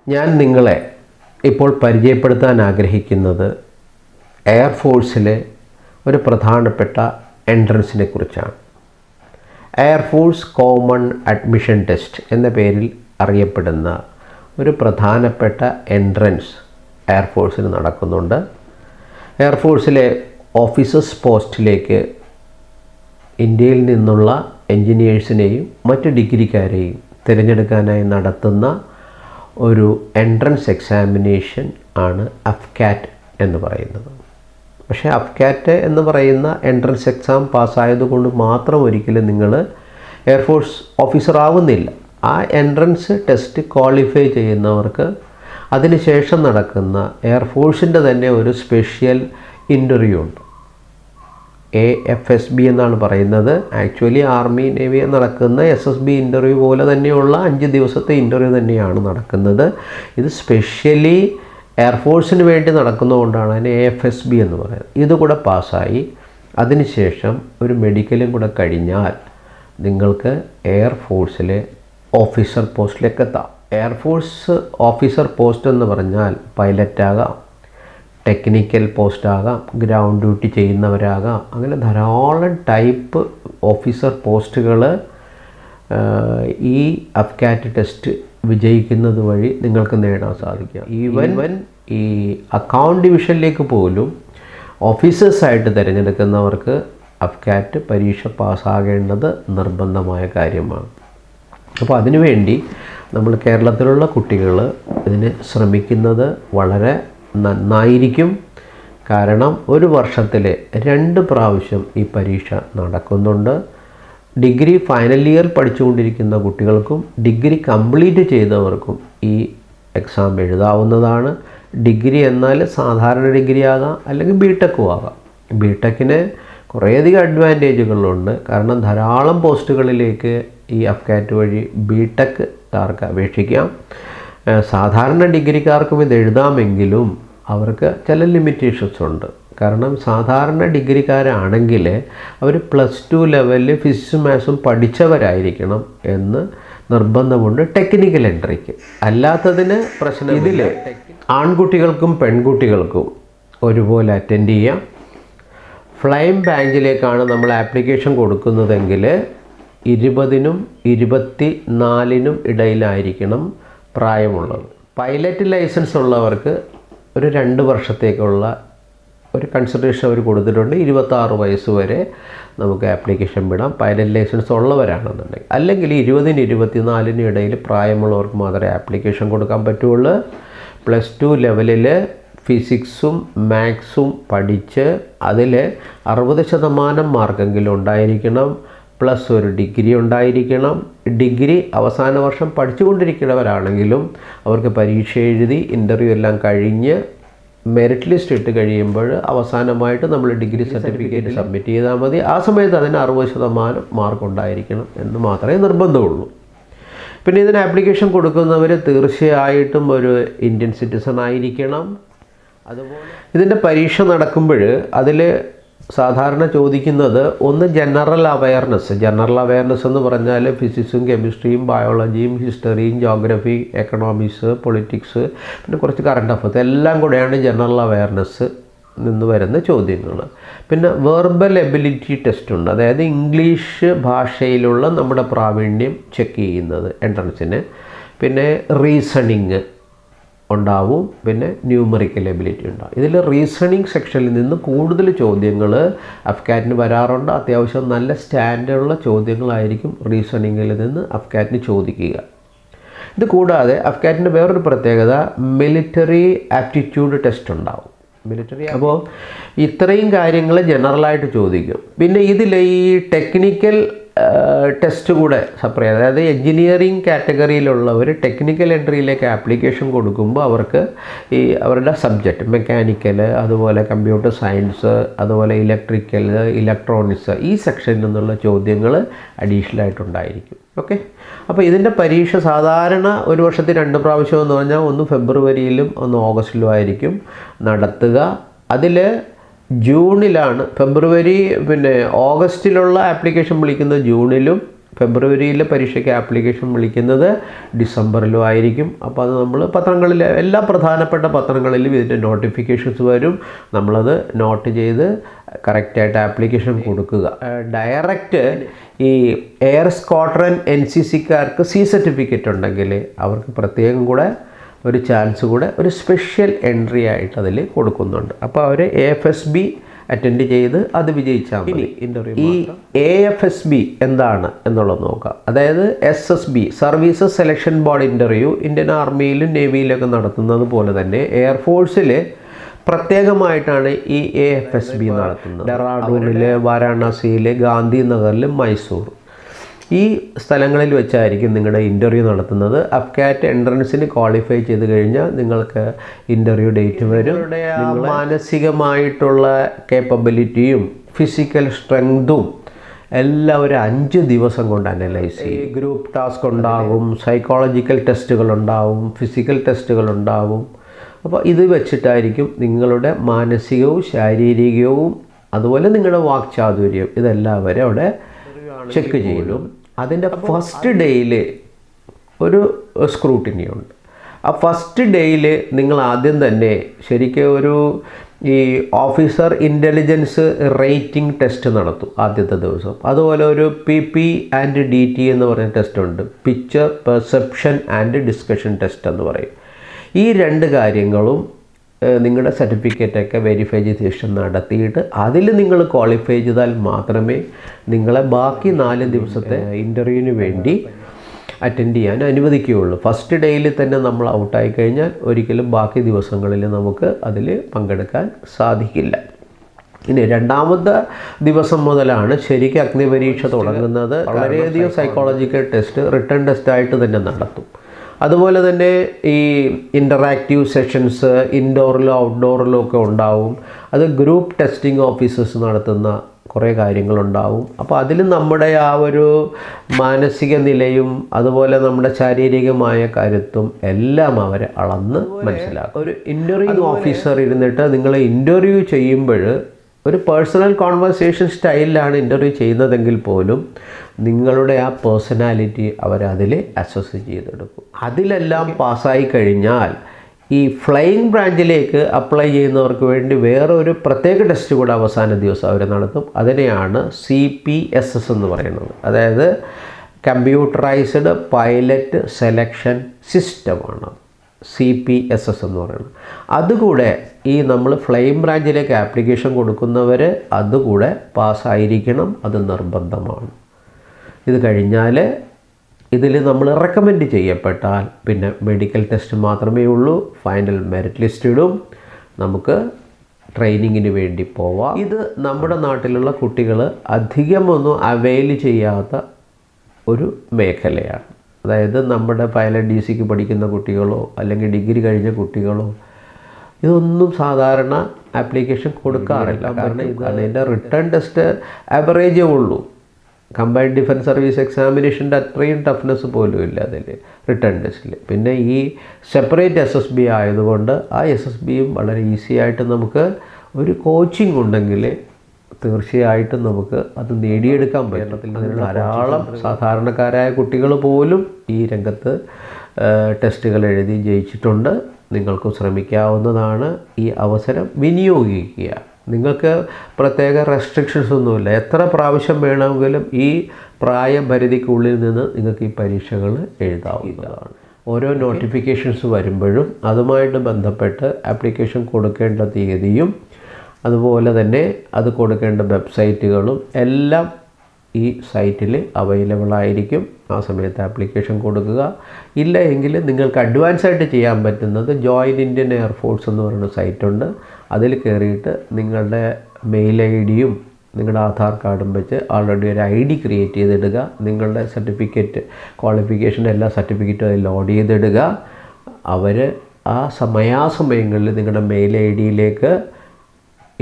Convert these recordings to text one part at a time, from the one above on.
ഞാൻ നിങ്ങളെ ഇപ്പോൾ പരിചയപ്പെടുത്താൻ ആഗ്രഹിക്കുന്നത് എയർഫോഴ്സിലെ ഒരു പ്രധാനപ്പെട്ട എൻട്രൻസിനെ കുറിച്ചാണ്. എയർഫോഴ്സ് കോമൺ അഡ്മിഷൻ ടെസ്റ്റ് എന്ന പേരിൽ അറിയപ്പെടുന്ന ഒരു പ്രധാനപ്പെട്ട എൻട്രൻസ് എയർഫോഴ്സിൽ നടക്കുന്നുണ്ട്. എയർഫോഴ്സിലെ ഓഫീസേഴ്സ് പോസ്റ്റിലേക്ക് ഇന്ത്യയിൽ നിന്നുള്ള എൻജിനീയേഴ്സിനെയും മറ്റ് ഡിഗ്രിക്കാരെയും തിരഞ്ഞെടുക്കാനായി നടത്തുന്ന ഒരു എൻട്രൻസ് എക്സാമിനേഷൻ ആണ് അഫ്കാറ്റ് എന്ന് പറയുന്നത്. പക്ഷേ അഫ്കാറ്റ് എന്ന് പറയുന്ന എൻട്രൻസ് എക്സാം പാസ്സായതുകൊണ്ട് മാത്രം ഒരിക്കലും നിങ്ങൾ എയർഫോഴ്സ് ഓഫീസർ ആവുന്നില്ല. ആ എൻട്രൻസ് ടെസ്റ്റ് ക്വാളിഫൈ ചെയ്യുന്നവർക്ക് അതിനുശേഷം നടക്കുന്ന എയർഫോഴ്സിൻ്റെ തന്നെ ഒരു സ്പെഷ്യൽ ഇൻ്റർവ്യൂ ഉണ്ട്. AFSB എന്നാണ് പറയുന്നത്. ആക്ച്വലി ആർമി നേവി നടക്കുന്ന SSB ഇൻ്റർവ്യൂ പോലെ തന്നെയുള്ള 5 ദിവസത്തെ ഇൻ്റർവ്യൂ തന്നെയാണ് നടക്കുന്നത്. ഇത് സ്പെഷ്യലി എയർഫോഴ്സിന് വേണ്ടി നടക്കുന്നതുകൊണ്ടാണ് അതിന് AFSB എന്ന് പറയുന്നത്. ഇതുകൂടെ പാസ്സായി അതിനുശേഷം ഒരു മെഡിക്കലും കൂടെ കഴിഞ്ഞാൽ നിങ്ങൾക്ക് എയർഫോഴ്സിലെ ഓഫീസർ പോസ്റ്റിലേക്ക് എത്താം. എയർഫോഴ്സ് ഓഫീസർ പോസ്റ്റ് എന്ന് പറഞ്ഞാൽ പൈലറ്റാകാം, ടെക്നിക്കൽ പോസ്റ്റാകാം, ഗ്രൗണ്ട് ഡ്യൂട്ടി ചെയ്യുന്നവരാകാം, അങ്ങനെ ധാരാളം ടൈപ്പ് ഓഫീസർ പോസ്റ്റുകൾ ഈ അഫ്കാറ്റ് ടെസ്റ്റ് വിജയിക്കുന്നത് വഴി നിങ്ങൾക്ക് നേടാൻ സാധിക്കും. ഈവൻ ഈ അക്കൗണ്ട് ഡിവിഷനിലേക്ക് പോലും ഓഫീസേഴ്സായിട്ട് തിരഞ്ഞെടുക്കുന്നവർക്ക് അഫ്കാറ്റ് പരീക്ഷ പാസ്സാകേണ്ടത് നിർബന്ധമായ കാര്യമാണ്. അപ്പോൾ അതിനുവേണ്ടി നമ്മൾ കേരളത്തിലുള്ള കുട്ടികൾ ഇതിന് ശ്രമിക്കുന്നത് വളരെ നന്നായിരിക്കും. കാരണം ഒരു വർഷത്തിൽ 2 പ്രാവശ്യം ഈ പരീക്ഷ നടക്കുന്നുണ്ട്. ഡിഗ്രി ഫൈനൽ ഇയർ പഠിച്ചുകൊണ്ടിരിക്കുന്ന കുട്ടികൾക്കും ഡിഗ്രി കംപ്ലീറ്റ് ചെയ്തവർക്കും ഈ എക്സാം എഴുതാവുന്നതാണ്. ഡിഗ്രി എന്നാൽ സാധാരണ ഡിഗ്രി ആകാം, അല്ലെങ്കിൽ ബിടെക്കും ആകാം. ബിടെക്കിന് കുറേയധികം അഡ്വാൻറ്റേജുകളുണ്ട്. കാരണം ധാരാളം പോസ്റ്റുകളിലേക്ക് ഈ അഫ്കാറ്റ് വഴി ബിടെക്കാർക്ക് അപേക്ഷിക്കാം. സാധാരണ ഡിഗ്രിക്കാർക്കും ഇത് എഴുതാമെങ്കിലും അവർക്ക് ചില ലിമിറ്റേഷൻസ് ഉണ്ട്. കാരണം സാധാരണ ഡിഗ്രിക്കാരാണെങ്കിൽ അവർ +2 ലെവലിൽ ഫിസിക്സും മാത്സും പഠിച്ചവരായിരിക്കണം എന്ന് നിർബന്ധമുണ്ട് ടെക്നിക്കൽ എൻട്രിക്ക്. അല്ലാത്തതിന് പ്രശ്നം ഇതിൽ ആൺകുട്ടികൾക്കും പെൺകുട്ടികൾക്കും ഒരുപോലെ അറ്റൻഡ് ചെയ്യാം. ഫ്ലൈം ബാങ്കിലേക്കാണ് നമ്മൾ ആപ്ലിക്കേഷൻ കൊടുക്കുന്നതെങ്കിൽ 20നും 24നും ഇടയിലായിരിക്കണം പ്രായമുള്ളത്. പൈലറ്റ് ലൈസൻസ് ഉള്ളവർക്ക് ഒരു 2 വർഷത്തേക്കുള്ള ഒരു കൺസിഡറേഷൻ അവർ കൊടുത്തിട്ടുണ്ട്. 26 വയസ്സ് വരെ നമുക്ക് ആപ്ലിക്കേഷൻ വിടാം, പൈലറ്റ് ലൈസൻസ് ഉള്ളവരാണെന്നുണ്ടെങ്കിൽ. അല്ലെങ്കിൽ 20നും 24നും ഇടയിൽ പ്രായമുള്ളവർക്ക് മാത്രമേ ആപ്ലിക്കേഷൻ കൊടുക്കാൻ പറ്റുള്ളൂ. +2 ലെവലിൽ ഫിസിക്സും മാത്സും പഠിച്ച് അതിൽ 60% മാർക്കെങ്കിലും ഉണ്ടായിരിക്കണം. പ്ലസ് ഒരു ഡിഗ്രി ഉണ്ടായിരിക്കണം. ഡിഗ്രി അവസാന വർഷം പഠിച്ചുകൊണ്ടിരിക്കുന്നവരാണെങ്കിലും അവർക്ക് പരീക്ഷ എഴുതി ഇൻ്റർവ്യൂ എല്ലാം കഴിഞ്ഞ് മെറിറ്റ് ലിസ്റ്റ് ഇട്ട് കഴിയുമ്പോൾ അവസാനമായിട്ട് നമ്മൾ ഡിഗ്രി സർട്ടിഫിക്കറ്റ് സബ്മിറ്റ് ചെയ്താൽ മതി. ആ സമയത്ത് അതിന് 60% മാർക്ക് ഉണ്ടായിരിക്കണം എന്ന് മാത്രമേ നിർബന്ധമുള്ളൂ. പിന്നെ ഇതിന് ആപ്ലിക്കേഷൻ കൊടുക്കുന്നവർ തീർച്ചയായിട്ടും ഒരു ഇന്ത്യൻ സിറ്റിസൺ ആയിരിക്കണം. അതുപോലെ ഇതിൻ്റെ പരീക്ഷ നടക്കുമ്പോൾ അതിൽ സാധാരണ ചോദിക്കുന്നത് ഒന്ന് ജനറൽ അവയർനെസ് എന്ന് പറഞ്ഞാൽ ഫിസിക്സും കെമിസ്ട്രിയും ബയോളജിയും ഹിസ്റ്ററിയും ജോഗ്രഫി എക്കണോമിക്സ് പൊളിറ്റിക്സ് പിന്നെ കുറച്ച് കറണ്ട് അഫയേഴ്സ് എല്ലാം കൂടെയാണ് ജനറൽ അവയർനെസ് നിന്ന് വരുന്ന ചോദ്യങ്ങൾ. പിന്നെ വെർബൽ എബിലിറ്റി ടെസ്റ്റ് ഉണ്ട്. അതായത് ഇംഗ്ലീഷ് ഭാഷയിലുള്ള നമ്മുടെ പ്രാവീണ്യം ചെക്ക് ചെയ്യുന്നത് എൻട്രൻസിന്. പിന്നെ റീസണിങ് ഉണ്ടാവും. പിന്നെ ന്യൂമറിക്കൽ എബിലിറ്റി ഉണ്ടാവും. ഇതിൽ റീസണിങ് സെക്ഷനിൽ നിന്ന് കൂടുതൽ ചോദ്യങ്ങൾ അഫ്കാറ്റിന് വരാറുണ്ട്. അത്യാവശ്യം നല്ല സ്റ്റാൻഡേർഡുള്ള ചോദ്യങ്ങളായിരിക്കും റീസണിങ്ങിൽ നിന്ന് അഫ്കാറ്റിന് ചോദിക്കുക. ഇത് കൂടാതെ അഫ്കാറ്റിൻ്റെ വേറൊരു പ്രത്യേകത മിലിറ്ററി ആപ്റ്റിറ്റ്യൂഡ് ടെസ്റ്റ് ഉണ്ടാവും. അപ്പോൾ ഇത്രയും കാര്യങ്ങൾ ജനറലായിട്ട് ചോദിക്കും. പിന്നെ ഇതിൽ ഈ ടെക്നിക്കൽ ടെസ്റ്റ് കൂടെ സെപ്പറേറ്റ്, അതായത് എൻജിനീയറിംഗ് കാറ്റഗറിയിലുള്ളവർ ടെക്നിക്കൽ എൻട്രിയിലേക്ക് ആപ്ലിക്കേഷൻ കൊടുക്കുമ്പോൾ അവർക്ക് ഈ അവരുടെ സബ്ജക്റ്റ് മെക്കാനിക്കൽ, അതുപോലെ കമ്പ്യൂട്ടർ സയൻസ്, അതുപോലെ ഇലക്ട്രിക്കൽ, ഇലക്ട്രോണിക്സ് ഈ സെക്ഷനിൽ നിന്നുള്ള ചോദ്യങ്ങൾ അഡീഷണൽ ആയിട്ടുണ്ടായിരിക്കും. ഓക്കെ. അപ്പോൾ ഇതിൻ്റെ പരീക്ഷ സാധാരണ ഒരു വർഷത്തിൽ 2 പ്രാവശ്യം എന്ന് പറഞ്ഞാൽ ഒന്ന് ഫെബ്രുവരിയിലും ഒന്ന് ഓഗസ്റ്റിലും ആയിരിക്കും നടത്തുക. അതിൽ ജൂണിലാണ് ഫെബ്രുവരി പിന്നെ ഓഗസ്റ്റിലുള്ള ആപ്ലിക്കേഷൻ വിളിക്കുന്നത് ജൂണിലും ഫെബ്രുവരിയിലെ പരീക്ഷയ്ക്ക് ആപ്ലിക്കേഷൻ വിളിക്കുന്നത് ഡിസംബറിലും ആയിരിക്കും. അപ്പോൾ അത് നമ്മൾ പത്രങ്ങളിൽ, എല്ലാ പ്രധാനപ്പെട്ട പത്രങ്ങളിലും ഇതിൻ്റെ നോട്ടിഫിക്കേഷൻസ് വരും. നമ്മളത് നോട്ട് ചെയ്ത് കറക്റ്റായിട്ട് ആപ്ലിക്കേഷൻ കൊടുക്കുക. ഡയറക്റ്റ് ഈ എയർ സ്ക്വാഡ്രൺ NCCക്കാർക്ക് C സർട്ടിഫിക്കറ്റ് ഉണ്ടെങ്കിൽ അവർക്ക് പ്രത്യേകം കൂടെ ഒരു ചാൻസ് കൂടെ ഒരു സ്പെഷ്യൽ എൻട്രി ആയിട്ട് അതിൽ കൊടുക്കുന്നുണ്ട്. അപ്പോൾ അവർ AFSB അറ്റൻഡ് ചെയ്ത് അത് വിജയിച്ചാൽ മതി. ഈ AFSB എന്താണ് എന്നുള്ളത് നോക്കാം. അതായത് SSB services selection board interview Indian ആർമിയിലും നേവിയിലൊക്കെ നടത്തുന്നത് പോലെ തന്നെ എയർഫോഴ്സിൽ പ്രത്യേകമായിട്ടാണ് ഈ AFSB നടത്തുന്നത്. ഡെറാഡൂണിൽ, വാരാണസിയിൽ, ഗാന്ധിനഗറിൽ, മൈസൂർ ഈ സ്ഥലങ്ങളിൽ വെച്ചായിരിക്കും നിങ്ങളുടെ ഇൻ്റർവ്യൂ നടത്തുന്നത്. അഫ്കാറ്റ് എൻട്രൻസിന് ക്വാളിഫൈ ചെയ്ത് കഴിഞ്ഞാൽ നിങ്ങൾക്ക് ഇൻ്റർവ്യൂ ഡേറ്റ് വരും. മാനസികമായിട്ടുള്ള കേപ്പബിലിറ്റിയും ഫിസിക്കൽ സ്ട്രെങ്തും എല്ലാം ഒരു 5 ദിവസം കൊണ്ട് അനലൈസ് ചെയ്യും. ഗ്രൂപ്പ് ടാസ്ക് ഉണ്ടാകും, സൈക്കോളജിക്കൽ ടെസ്റ്റുകളുണ്ടാവും, ഫിസിക്കൽ ടെസ്റ്റുകളുണ്ടാവും. അപ്പോൾ ഇത് വെച്ചിട്ടായിരിക്കും നിങ്ങളുടെ മാനസികവും ശാരീരികവും അതുപോലെ നിങ്ങളുടെ വാക്ചാതുര്യം ഇതെല്ലാം വരെ അവിടെ ചെക്ക് ചെയ്യും. അതിൻ്റെ ഫസ്റ്റ് ഡേയിൽ ഒരു സ്ക്രൂട്ടിനി ഉണ്ട്. ആ ഫസ്റ്റ് ഡേയിൽ നിങ്ങൾ ആദ്യം തന്നെ ശരിക്കും ഒരു ഈ ഓഫീസർ ഇൻ്റലിജൻസ് റേറ്റിംഗ് ടെസ്റ്റ് നടത്തും ആദ്യത്തെ ദിവസം. അതുപോലെ ഒരു PP ആൻഡ് DT എന്ന് പറയുന്ന ടെസ്റ്റ് ഉണ്ട്, picture perception and discussion test എന്ന് പറയും. ഈ 2 കാര്യങ്ങളും നിങ്ങളുടെ സർട്ടിഫിക്കറ്റൊക്കെ വെരിഫൈ ചെയ്ത ശേഷം നടത്തിയിട്ട് അതിൽ നിങ്ങൾ ക്വാളിഫൈ ചെയ്താൽ മാത്രമേ നിങ്ങളെ ബാക്കി 4 ദിവസത്തെ ഇൻ്റർവ്യൂവിന് വേണ്ടി അറ്റൻഡ് ചെയ്യാൻ അനുവദിക്കുകയുള്ളൂ. ഫസ്റ്റ് ഡേയിൽ തന്നെ നമ്മൾ ഔട്ടായി കഴിഞ്ഞാൽ ഒരിക്കലും ബാക്കി ദിവസങ്ങളിൽ നമുക്ക് അതിൽ പങ്കെടുക്കാൻ സാധിക്കില്ല. ഇനി 2ാമത്തെ ദിവസം മുതലാണ് ശരിക്കും അഗ്നിപരീക്ഷ തുടങ്ങുന്നത്. വളരെയധികം സൈക്കോളജിക്കൽ ടെസ്റ്റ് റിട്ടേൺ ടെസ്റ്റായിട്ട് തന്നെ നടത്തും. അതുപോലെ തന്നെ ഈ ഇൻ്ററാക്റ്റീവ് സെഷൻസ് ഇൻഡോറിലോ ഔട്ട്ഡോറിലോ ഒക്കെ ഉണ്ടാവും. അത് ഗ്രൂപ്പ് ടെസ്റ്റിംഗ് ഓഫീസേഴ്സ് നടത്തുന്ന കുറേ കാര്യങ്ങളുണ്ടാവും. അപ്പോൾ അതിൽ നമ്മുടെ ആ ഒരു മാനസിക നിലയും അതുപോലെ നമ്മുടെ ശാരീരികമായ കരുത്തും എല്ലാം അവർ അളന്ന് മനസ്സിലാക്കും. ഒരു ഇൻ്റർവ്യൂ ഓഫീസർ ഇരുന്നിട്ട് നിങ്ങളെ ഇൻ്റർവ്യൂ ചെയ്യുമ്പോൾ ഒരു പേഴ്സണൽ കോൺവെർസേഷൻ സ്റ്റൈലിലാണ് ഇൻ്റർവ്യൂ ചെയ്യുന്നതെങ്കിൽ പോലും നിങ്ങളുടെ ആ പേഴ്സണാലിറ്റി അവരതിൽ അസസ് ചെയ്തെടുക്കും. അതിലെല്ലാം പാസ്സായി കഴിഞ്ഞാൽ ഈ ഫ്ലൈയിങ് ബ്രാഞ്ചിലേക്ക് അപ്ലൈ ചെയ്യുന്നവർക്ക് വേണ്ടി വേറെ ഒരു പ്രത്യേക ടെസ്റ്റ് കൂടെ അവസാന ദിവസം അവർ നടത്തും. അതിനെയാണ് CPSS എന്ന് പറയുന്നത്. അതായത് കമ്പ്യൂട്ടറൈസ്ഡ് പൈലറ്റ് സെലക്ഷൻ സിസ്റ്റമാണ് CPSS എന്ന് പറയുന്നത്. അതുകൂടെ ഈ നമ്മൾ ഫ്ലൈയിങ് ബ്രാഞ്ചിലേക്ക് ആപ്ലിക്കേഷൻ കൊടുക്കുന്നവർ അതുകൂടെ പാസ്സായിരിക്കണം, അത് നിർബന്ധമാണ്. ഇത് കഴിഞ്ഞാൽ ഇതിൽ നമ്മൾ റെക്കമെൻഡ് ചെയ്യപ്പെട്ടാൽ പിന്നെ മെഡിക്കൽ ടെസ്റ്റ് മാത്രമേ ഉള്ളൂ. ഫൈനൽ മെറിറ്റ് ലിസ്റ്റ് ഇടും, നമുക്ക് ട്രെയിനിങ്ങിന് വേടി പോവാം. ഇത് നമ്മുടെ നാട്ടിലുള്ള കുട്ടികൾ അധികമൊന്നും അവെയിൽ ചെയ്യാത്ത ഒരു മേഖലയാണ്. അതായത് നമ്മുടെ പൈലറ്റ് DC പഠിക്കുന്ന കുട്ടികളോ അല്ലെങ്കിൽ ഡിഗ്രി കഴിഞ്ഞ കുട്ടികളോ ഇതൊന്നും സാധാരണ ആപ്ലിക്കേഷൻ കൊടുക്കാറില്ല. കാരണം ഇതിൻ്റെ റിട്ടേൺ ടെസ്റ്റ് ആവറേജേ ഉള്ളൂ. കമ്പൈൻഡ് ഡിഫൻസ് സർവീസ് എക്സാമിനേഷൻ്റെ അത്രയും ടഫ്നെസ് പോലും ഇല്ല അതിൽ റിട്ടേൺ ടെസ്റ്റിൽ. പിന്നെ ഈ സെപ്പറേറ്റ് SSB ആയതുകൊണ്ട് ആ SSBയും വളരെ ഈസി ആയിട്ട് നമുക്ക് ഒരു കോച്ചിങ് ഉണ്ടെങ്കിൽ തീർച്ചയായിട്ടും നമുക്ക് അത് നേടിയെടുക്കാൻ പറ്റും. അതിന് ധാരാളം സാധാരണക്കാരായ കുട്ടികൾ പോലും ഈ രംഗത്ത് ടെസ്റ്റുകൾ എഴുതി ജയിച്ചിട്ടുണ്ട്. നിങ്ങൾക്ക് ശ്രമിക്കാവുന്നതാണ്. ഈ അവസരം വിനിയോഗിക്കുക. നിങ്ങൾക്ക് പ്രത്യേക റെസ്ട്രിക്ഷൻസ് ഒന്നുമില്ല. എത്ര പ്രാവശ്യം വേണമെങ്കിലും ഈ പ്രായപരിധിക്കുള്ളിൽ നിന്ന് നിങ്ങൾക്ക് ഈ പരീക്ഷകൾ എഴുതാവുന്നതാണ്. ഓരോ നോട്ടിഫിക്കേഷൻസ് വരുമ്പോഴും അതുമായിട്ട് ബന്ധപ്പെട്ട് ആപ്ലിക്കേഷൻ കൊടുക്കേണ്ട തീയതിയും അതുപോലെ തന്നെ അത് കൊടുക്കേണ്ട വെബ്സൈറ്റുകളും എല്ലാം ഈ സൈറ്റിൽ അവൈലബിൾ ആയിരിക്കും. ആ സമയത്ത് ആപ്ലിക്കേഷൻ കൊടുക്കുക. ഇല്ല എങ്കിൽ നിങ്ങൾക്ക് അഡ്വാൻസ് ആയിട്ട് ചെയ്യാൻ പറ്റുന്നത് ജോയിൻ ഇന്ത്യൻ എയർഫോഴ്സ് എന്ന് പറയുന്ന സൈറ്റുണ്ട്. അതിൽ കയറിയിട്ട് നിങ്ങളുടെ മെയിൽ ID-യും നിങ്ങളുടെ ആധാർ കാർഡും വെച്ച് ഓൾറെഡി ഒരു ID ക്രിയേറ്റ് ചെയ്തിടുക. നിങ്ങളുടെ സർട്ടിഫിക്കറ്റ് ക്വാളിഫിക്കേഷൻ എല്ലാ സർട്ടിഫിക്കറ്റും അതിൽ ലോഡ് ചെയ്തിടുക. അവർ ആ സമയാസമയങ്ങളിൽ നിങ്ങളുടെ മെയിൽ ID-യിലേക്ക്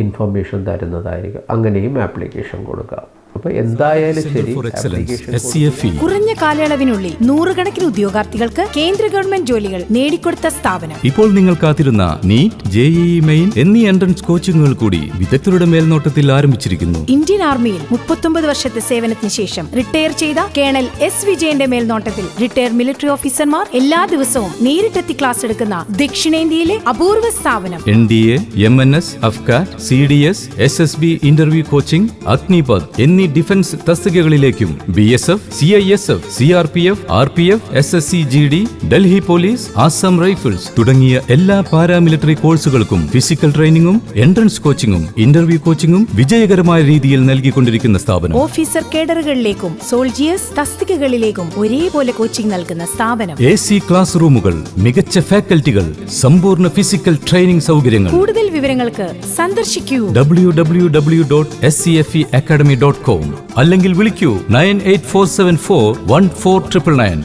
ഇൻഫർമേഷൻ തരുന്നതായിരിക്കും. അങ്ങനെയും ആപ്ലിക്കേഷൻ കൊടുക്കാം. അപ്പോൾ എന്തായാലും ശരി, കുറഞ്ഞ കാലയളവിനുള്ളിൽ നൂറുകണക്കിന് ഉദ്യോഗാർത്ഥികൾക്ക് കേന്ദ്ര ഗവൺമെന്റ് ജോലികൾ നേടിക്കൊടുത്ത സ്ഥാപനം. ഇപ്പോൾ നിങ്ങൾ കാത്തിരുന്ന നീറ്റ്, JEE മെയിൻ എന്നീ എൻട്രൻസ് കോച്ചിങ്ങുകൾ കൂടി വിദഗ്ധരുടെ മേൽനോട്ടത്തിൽ ആരംഭിച്ചിരിക്കുന്നു. ഇന്ത്യൻ ആർമിയിൽ 39 വർഷത്തെ സേവനത്തിന് ശേഷം റിട്ടയർ ചെയ്ത കേണൽ S. വിജയന്റെ മേൽനോട്ടത്തിൽ റിട്ടയർഡ് മിലിറ്ററി ഓഫീസർമാർ എല്ലാ ദിവസവും നേരിട്ടെത്തി ക്ലാസ് എടുക്കുന്ന ദക്ഷിണേന്ത്യയിലെ അപൂർവ സ്ഥാപനം. NDA, MNS, AFCAT, CDS, SSB interview coaching, Agnipath എന്നീ ഡിഫൻസ് തസ്തികകളിലേക്കും BSF, CISF, CRPF, RPF, SSC GD, Delhi police, Assam rifles തുടങ്ങിയ എല്ലാ പാരാമിലിറ്ററി കോഴ്സുകൾക്കും ഫിസിക്കൽ ട്രെയിനിങ്ങും എൻട്രൻസ് കോച്ചിങ്ങും ഇന്റർവ്യൂ കോച്ചിങ്ങും വിജയകരമായ രീതിയിൽ നൽകിക്കൊണ്ടിരിക്കുന്ന സ്ഥാപനം. ഓഫീസർ കേഡറുകളിലേക്കും സോൾജിയേഴ്സ് തസ്തികകളിലേക്കും ഒരേപോലെ കോച്ചിംഗ് നൽകുന്ന സ്ഥാപനം. AC ക്ലാസ് റൂമുകൾ, മികച്ച ഫാക്കൽറ്റികൾ, സമ്പൂർണ്ണ ഫിസിക്കൽ ട്രെയിനിംഗ് സൗകര്യങ്ങൾ. കൂടുതൽ വിവരങ്ങൾക്ക് സന്ദർശിക്കൂ www.scfeacademy.com അല്ലെങ്കിൽ വിളിക്കൂ 9847414999.